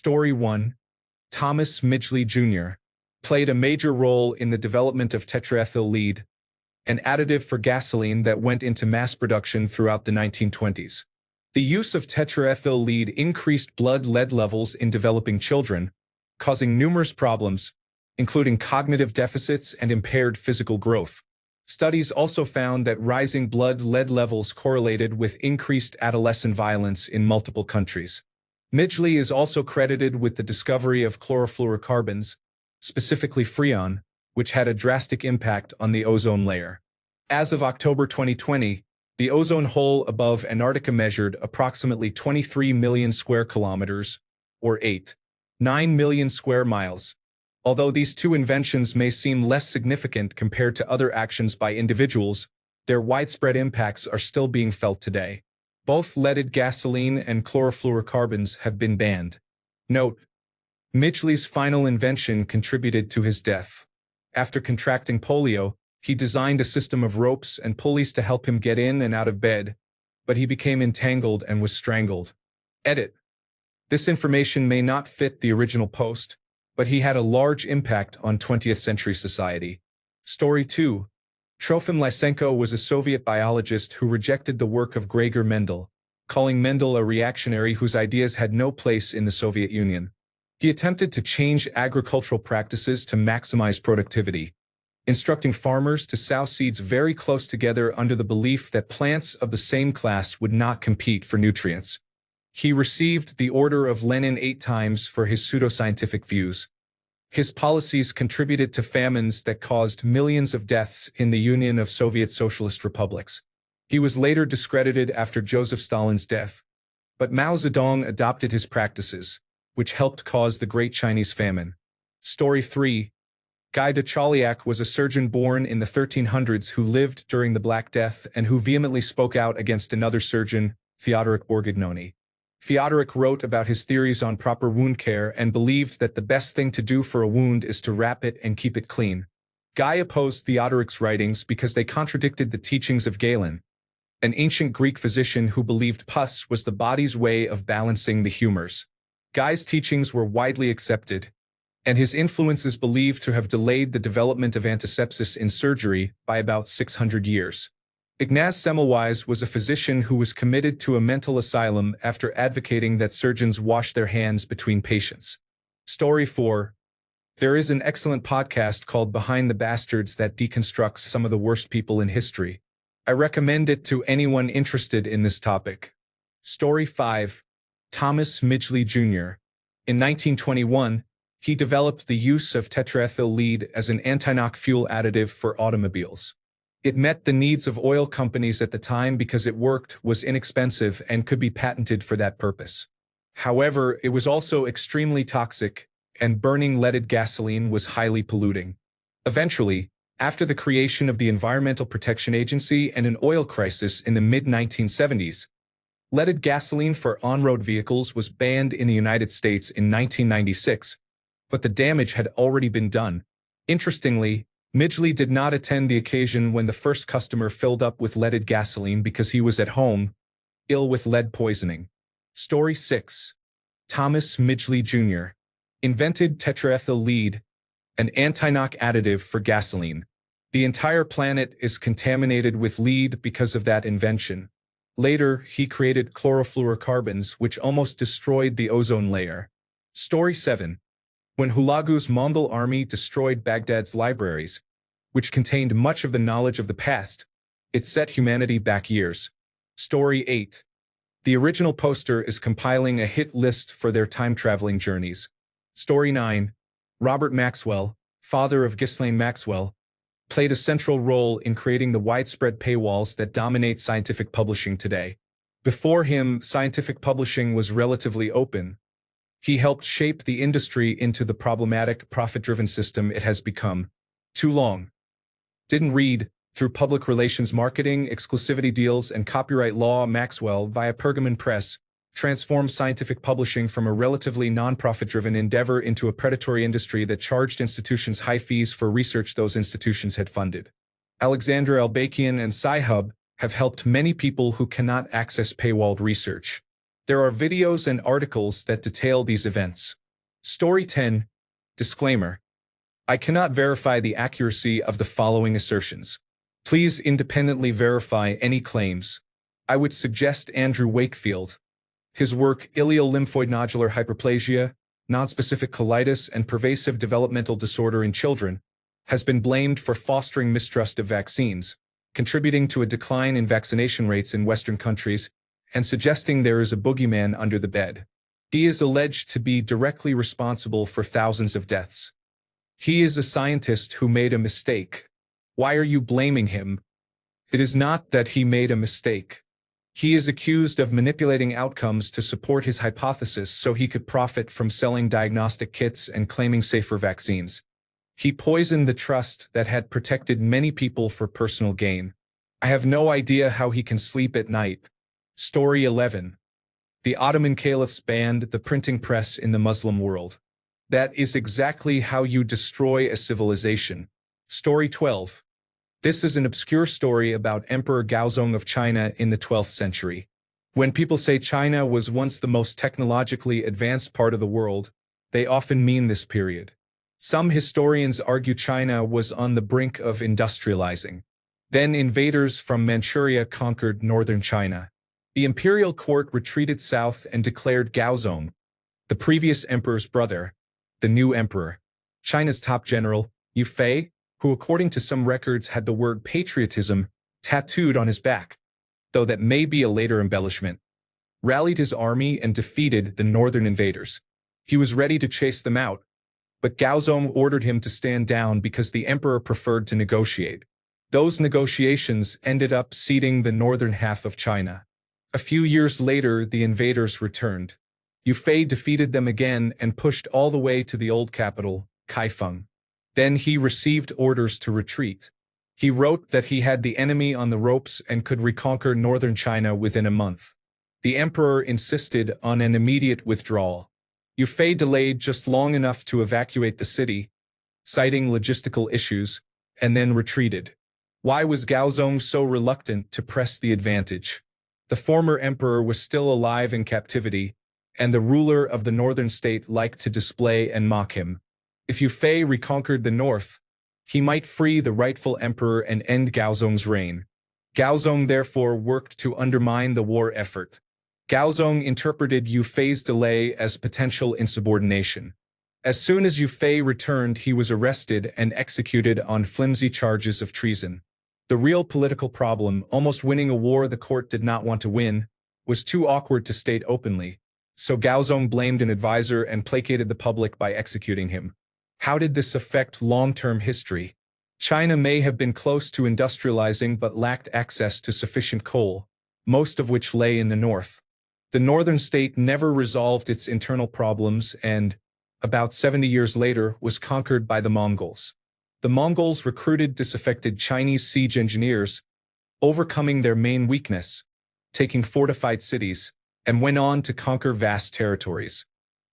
Story 1. Thomas Midgley Jr. played a major role in the development of tetraethyl lead, an additive for gasoline that went into mass production throughout the 1920s. The use of tetraethyl lead increased blood lead levels in developing children, causing numerous problems, including cognitive deficits and impaired physical growth. Studies also found that rising blood lead levels correlated with increased adolescent violence in multiple countries. Midgley is also credited with the discovery of chlorofluorocarbons, specifically Freon, which had a drastic impact on the ozone layer. As of October 2020, the ozone hole above Antarctica measured approximately 23 million square kilometers, or 8.9 million square miles. Although these two inventions may seem less significant compared to other actions by individuals, their widespread impacts are still being felt today. Both leaded gasoline and chlorofluorocarbons have been banned. Note: Midgley's final invention contributed to his death. After contracting polio, he designed a system of ropes and pulleys to help him get in and out of bed, but he became entangled and was strangled. Edit: This information may not fit the original post, but he had a large impact on 20th century society. Story 2. Trofim Lysenko was a Soviet biologist who rejected the work of Gregor Mendel, calling Mendel a reactionary whose ideas had no place in the Soviet Union. He attempted to change agricultural practices to maximize productivity, instructing farmers to sow seeds very close together under the belief that plants of the same class would not compete for nutrients. He received the Order of Lenin 8 times for his pseudoscientific views. His policies contributed to famines that caused millions of deaths in the Union of Soviet Socialist Republics. He was later discredited after Joseph Stalin's death, but Mao Zedong adopted his practices, which helped cause the Great Chinese Famine. Story 3. Guy de Chauliac was a surgeon born in the 1300s who lived during the Black Death and who vehemently spoke out against another surgeon, Theodoric Borgognoni. Theodoric wrote about his theories on proper wound care and believed that the best thing to do for a wound is to wrap it and keep it clean. Guy opposed Theodoric's writings because they contradicted the teachings of Galen, an ancient Greek physician who believed pus was the body's way of balancing the humors. Guy's teachings were widely accepted, and his influence is believed to have delayed the development of antisepsis in surgery by about 600 years. Ignaz Semmelweis was a physician who was committed to a mental asylum after advocating that surgeons wash their hands between patients. Story 4. There is an excellent podcast called Behind the Bastards that deconstructs some of the worst people in history. I recommend it to anyone interested in this topic. Story 5. Thomas Midgley Jr. In 1921, he developed the use of tetraethyl lead as an anti-knock fuel additive for automobiles. It met the needs of oil companies at the time because it worked, was inexpensive, and could be patented for that purpose. However, it was also extremely toxic, and burning leaded gasoline was highly polluting. Eventually, after the creation of the Environmental Protection Agency and an oil crisis in the mid-1970s, leaded gasoline for on-road vehicles was banned in the United States in 1996, but the damage had already been done. Interestingly, Midgley did not attend the occasion when the first customer filled up with leaded gasoline because he was at home, ill with lead poisoning. Story 6. Thomas Midgley Jr. invented tetraethyl lead, an anti-knock additive for gasoline. The entire planet is contaminated with lead because of that invention. Later, he created chlorofluorocarbons, which almost destroyed the ozone layer. Story 7. When Hulagu's Mongol army destroyed Baghdad's libraries, which contained much of the knowledge of the past, it set humanity back years. Story 8. The original poster is compiling a hit list for their time-traveling journeys. Story 9. Robert Maxwell, father of Ghislaine Maxwell, played a central role in creating the widespread paywalls that dominate scientific publishing today. Before him, scientific publishing was relatively open. He helped shape the industry into the problematic, profit-driven system it has become. Too long. Didn't read. Through public relations marketing, exclusivity deals, and copyright law, Maxwell, via Pergamon Press, transformed scientific publishing from a relatively non-profit-driven endeavor into a predatory industry that charged institutions high fees for research those institutions had funded. Alexander Albakian and Sci-Hub have helped many people who cannot access paywalled research. There are videos and articles that detail these events. Story 10. Disclaimer. I cannot verify the accuracy of the following assertions. Please independently verify any claims. I would suggest Andrew Wakefield. His work Ileal lymphoid nodular hyperplasia, nonspecific colitis, and pervasive developmental disorder in children has been blamed for fostering mistrust of vaccines, contributing to a decline in vaccination rates in Western countries, and suggesting there is a boogeyman under the bed. He is alleged to be directly responsible for thousands of deaths. He is a scientist who made a mistake. Why are you blaming him? It is not that he made a mistake. He is accused of manipulating outcomes to support his hypothesis so he could profit from selling diagnostic kits and claiming safer vaccines. He poisoned the trust that had protected many people for personal gain. I have no idea how he can sleep at night. Story 11. The Ottoman caliphs banned the printing press in the Muslim world. That is exactly how you destroy a civilization. Story 12. This is an obscure story about Emperor Gaozong of China in the 12th century. When people say China was once the most technologically advanced part of the world, they often mean this period. Some historians argue China was on the brink of industrializing. Then invaders from Manchuria conquered northern China. The imperial court retreated south and declared Gaozong, the previous emperor's brother, the new emperor. China's top general, Yu Fei, who according to some records had the word patriotism tattooed on his back, though that may be a later embellishment, rallied his army and defeated the northern invaders. He was ready to chase them out, but Gaozong ordered him to stand down because the emperor preferred to negotiate. Those negotiations ended up ceding the northern half of China. A few years later, the invaders returned. Yu Fei defeated them again and pushed all the way to the old capital, Kaifeng. Then he received orders to retreat. He wrote that he had the enemy on the ropes and could reconquer northern China within a month. The emperor insisted on an immediate withdrawal. Yu Fei delayed just long enough to evacuate the city, citing logistical issues, and then retreated. Why was Gaozong so reluctant to press the advantage? The former emperor was still alive in captivity, and the ruler of the northern state liked to display and mock him. If Yu Fei reconquered the north, he might free the rightful emperor and end Gaozong's reign. Gaozong therefore worked to undermine the war effort. Gaozong interpreted Yu Fei's delay as potential insubordination. As soon as Yu Fei returned, he was arrested and executed on flimsy charges of treason. The real political problem, almost winning a war the court did not want to win, was too awkward to state openly, so Gaozong blamed an advisor and placated the public by executing him. How did this affect long-term history? China may have been close to industrializing but lacked access to sufficient coal, most of which lay in the north. The northern state never resolved its internal problems and, about 70 years later, was conquered by the Mongols. The Mongols recruited disaffected Chinese siege engineers, overcoming their main weakness, taking fortified cities, and went on to conquer vast territories.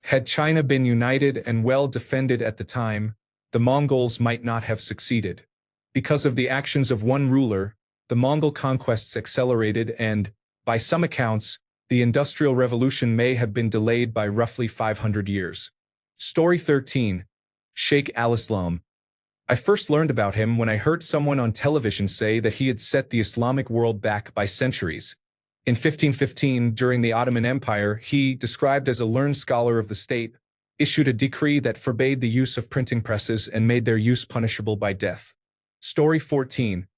Had China been united and well defended at the time, the Mongols might not have succeeded. Because of the actions of one ruler, the Mongol conquests accelerated and, by some accounts, the Industrial Revolution may have been delayed by roughly 500 years. Story 13. Sheikh al-Islam. I first learned about him when I heard someone on television say that he had set the Islamic world back by centuries. In 1515, during the Ottoman Empire, he, described as a learned scholar of the state, issued a decree that forbade the use of printing presses and made their use punishable by death. Story 14.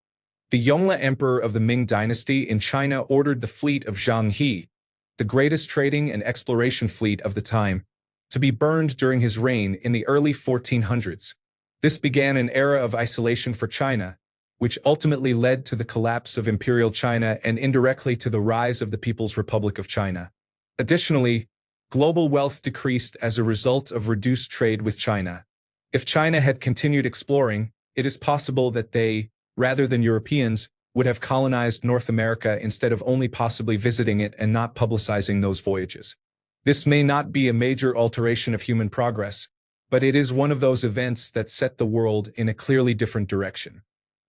The Yongle Emperor of the Ming Dynasty in China ordered the fleet of Zhang He, the greatest trading and exploration fleet of the time, to be burned during his reign in the early 1400s. This began an era of isolation for China, which ultimately led to the collapse of Imperial China and indirectly to the rise of the People's Republic of China. Additionally, global wealth decreased as a result of reduced trade with China. If China had continued exploring, it is possible that they, rather than Europeans, would have colonized North America instead of only possibly visiting it and not publicizing those voyages. This may not be a major alteration of human progress, but it is one of those events that set the world in a clearly different direction.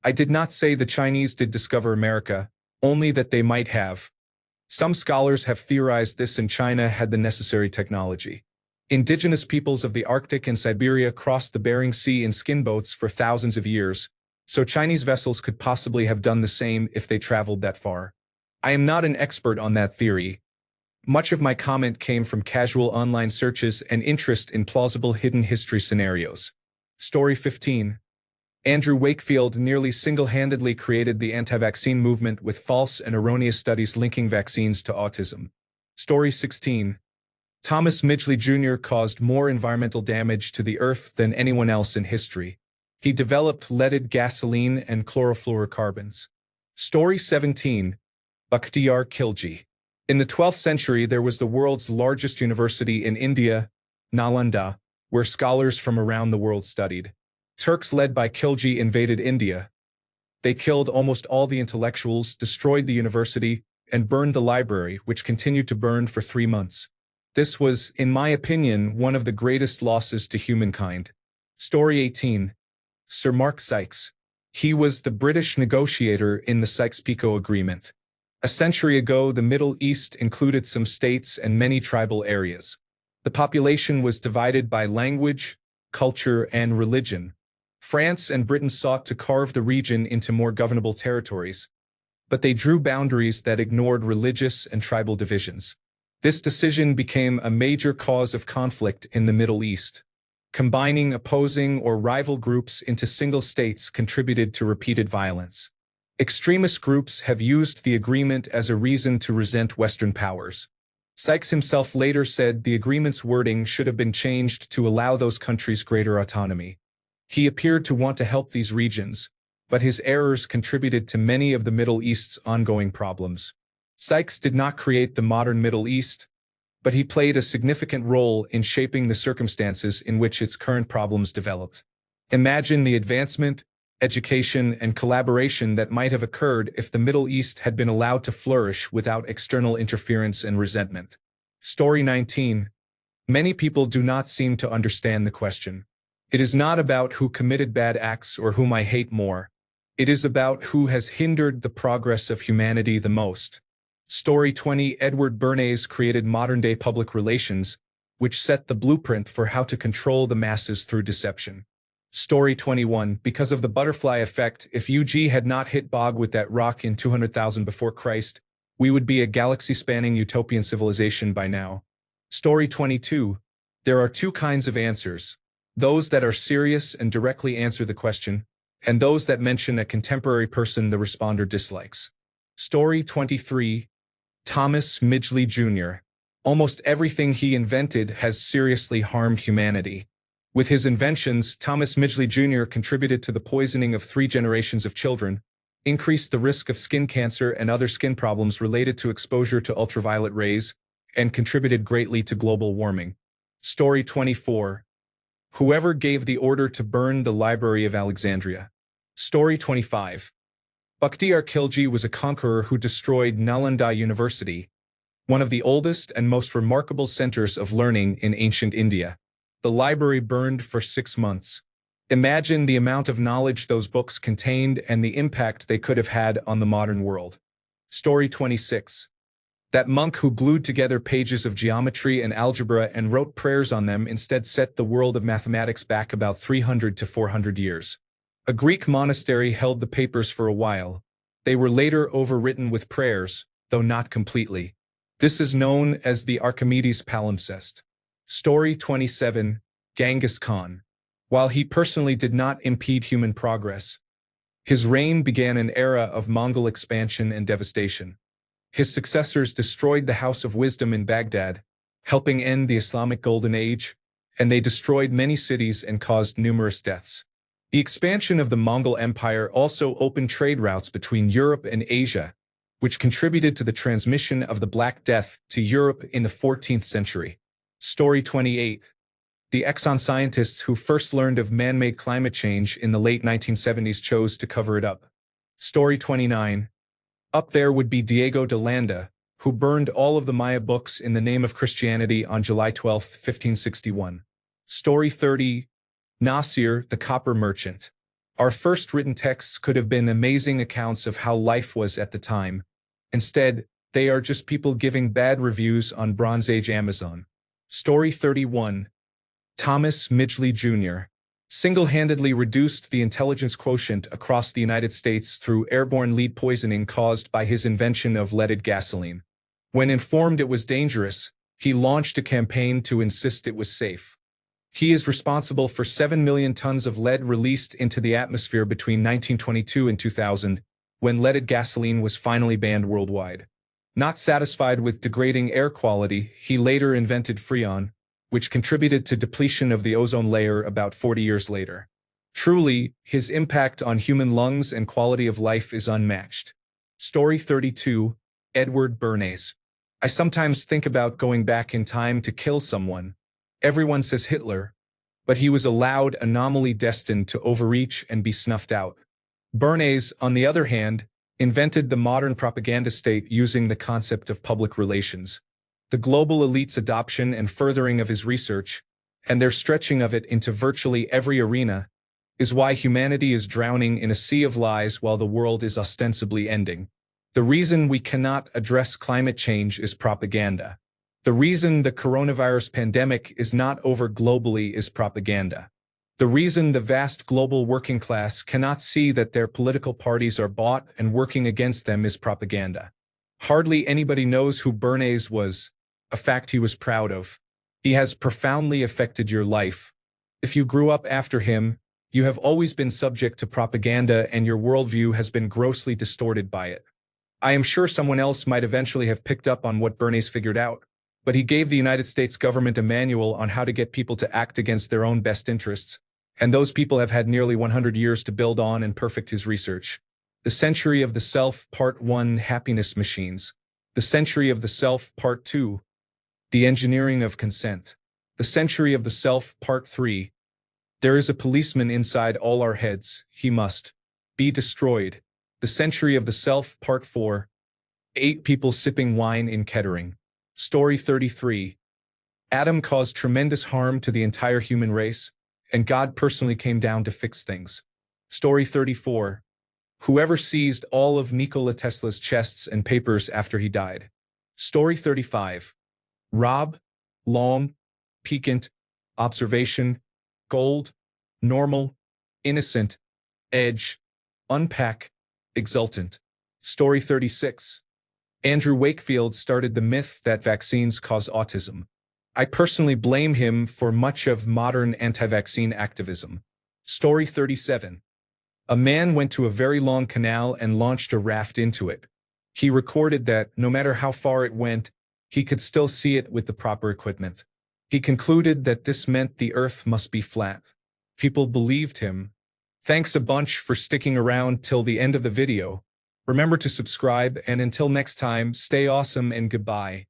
I did not say the Chinese did discover America, only that they might have. Some scholars have theorized this in China had the necessary technology. Indigenous peoples of the Arctic and Siberia crossed the Bering Sea in skin boats for thousands of years, so Chinese vessels could possibly have done the same if they traveled that far. I am not an expert on that theory. Much of my comment came from casual online searches and interest in plausible hidden history scenarios. Story 15. Andrew Wakefield nearly single-handedly created the anti-vaccine movement with false and erroneous studies linking vaccines to autism. Story 16. Thomas Midgley Jr. caused more environmental damage to the Earth than anyone else in history. He developed leaded gasoline and chlorofluorocarbons. Story 17. Bakhtiyar Khilji. In the 12th century, there was the world's largest university in India, Nalanda, where scholars from around the world studied. Turks led by Khilji invaded India. They killed almost all the intellectuals, destroyed the university, and burned the library, which continued to burn for 3 months. This was, in my opinion, one of the greatest losses to humankind. Story 18. Sir Mark Sykes. He was the British negotiator in the Sykes-Picot Agreement. A century ago, the Middle East included some states and many tribal areas. The population was divided by language, culture, and religion. France and Britain sought to carve the region into more governable territories, but they drew boundaries that ignored religious and tribal divisions. This decision became a major cause of conflict in the Middle East. Combining opposing or rival groups into single states contributed to repeated violence. Extremist groups have used the agreement as a reason to resent Western powers. Sykes himself later said the agreement's wording should have been changed to allow those countries greater autonomy. He appeared to want to help these regions, but his errors contributed to many of the Middle East's ongoing problems. Sykes did not create the modern Middle East, but he played a significant role in shaping the circumstances in which its current problems developed. Imagine the advancement, education, and collaboration that might have occurred if the Middle East had been allowed to flourish without external interference and resentment. Story 19. Many people do not seem to understand the question. It is not about who committed bad acts or whom I hate more. It is about who has hindered the progress of humanity the most. Story 20. Edward Bernays created modern-day public relations, which set the blueprint for how to control the masses through deception. Story 21. Because of the butterfly effect, if UG had not hit Bog with that rock in 200,000 before Christ, we would be a galaxy-spanning utopian civilization by now. Story 22. There are two kinds of answers. Those that are serious and directly answer the question, and those that mention a contemporary person the responder dislikes. Story 23. Thomas Midgley Jr. Almost everything he invented has seriously harmed humanity. With his inventions, Thomas Midgley Jr. contributed to the poisoning of 3 generations of children, increased the risk of skin cancer and other skin problems related to exposure to ultraviolet rays, and contributed greatly to global warming. Story 24. Whoever gave the order to burn the Library of Alexandria. Story 25. Bakhtiyar Khilji was a conqueror who destroyed Nalanda University, one of the oldest and most remarkable centers of learning in ancient India. The library burned for 6 months. Imagine the amount of knowledge those books contained and the impact they could have had on the modern world. Story 26. That monk who glued together pages of geometry and algebra and wrote prayers on them instead set the world of mathematics back about 300 to 400 years. A Greek monastery held the papers for a while. They were later overwritten with prayers, though not completely. This is known as the Archimedes palimpsest. Story 27. Genghis Khan. While he personally did not impede human progress, his reign began an era of Mongol expansion and devastation. His successors destroyed the House of Wisdom in Baghdad, helping end the Islamic Golden Age, and they destroyed many cities and caused numerous deaths. The expansion of the Mongol Empire also opened trade routes between Europe and Asia, which contributed to the transmission of the Black Death to Europe in the 14th century. Story 28. The Exxon scientists who first learned of man-made climate change in the late 1970s chose to cover it up. Story 29. Up there would be Diego de Landa, who burned all of the Maya books in the name of Christianity on July 12, 1561. Story 30. Nasir, the copper merchant. Our first written texts could have been amazing accounts of how life was at the time. Instead, They are just people giving bad reviews on Bronze Age Amazon. Story 31. Thomas Midgley Jr. single-handedly reduced the intelligence quotient across the United States through airborne lead poisoning caused by his invention of leaded gasoline. When informed it was dangerous, he launched a campaign to insist it was safe. He is responsible for 7 million tons of lead released into the atmosphere between 1922 and 2000, when leaded gasoline was finally banned worldwide. Not satisfied with degrading air quality, he later invented Freon, which contributed to depletion of the ozone layer about 40 years later. Truly, his impact on human lungs and quality of life is unmatched. Story 32. Edward Bernays. I sometimes think about going back in time to kill someone. Everyone says Hitler, but he was a loud anomaly destined to overreach and be snuffed out. Bernays, on the other hand, invented the modern propaganda state using the concept of public relations. The global elite's adoption and furthering of his research, and their stretching of it into virtually every arena, is why humanity is drowning in a sea of lies while the world is ostensibly ending. The reason we cannot address climate change is propaganda. The reason the coronavirus pandemic is not over globally is propaganda. The reason the vast global working class cannot see that their political parties are bought and working against them is propaganda. Hardly anybody knows who Bernays was, a fact he was proud of. He has profoundly affected your life. If you grew up after him, you have always been subject to propaganda and your worldview has been grossly distorted by it. I am sure someone else might eventually have picked up on what Bernays figured out, but he gave the United States government a manual on how to get people to act against their own best interests, and those people have had nearly 100 years to build on and perfect his research. The Century of the Self, Part 1, Happiness Machines. The Century of the Self, Part 2, The Engineering of Consent. The Century of the Self, Part 3. There is a policeman inside all our heads. He must be destroyed. The Century of the Self, Part 4. 8 people sipping wine in Kettering. Story 33. Adam caused tremendous harm to the entire human race, and God personally came down to fix things. Story 34. Whoever seized all of Nikola Tesla's chests and papers after he died. Story 35. Rob, long, piquant, observation, gold, normal, innocent, edge, unpack, exultant. Story 36. Andrew Wakefield started the myth that vaccines cause autism. I personally blame him for much of modern anti-vaccine activism. Story 37. A man went to a very long canal and launched a raft into it. He recorded that, no matter how far it went, he could still see it with the proper equipment. He concluded that this meant the earth must be flat. People believed him. Thanks a bunch for sticking around till the end of the video. Remember to subscribe, and until next time, stay awesome and goodbye.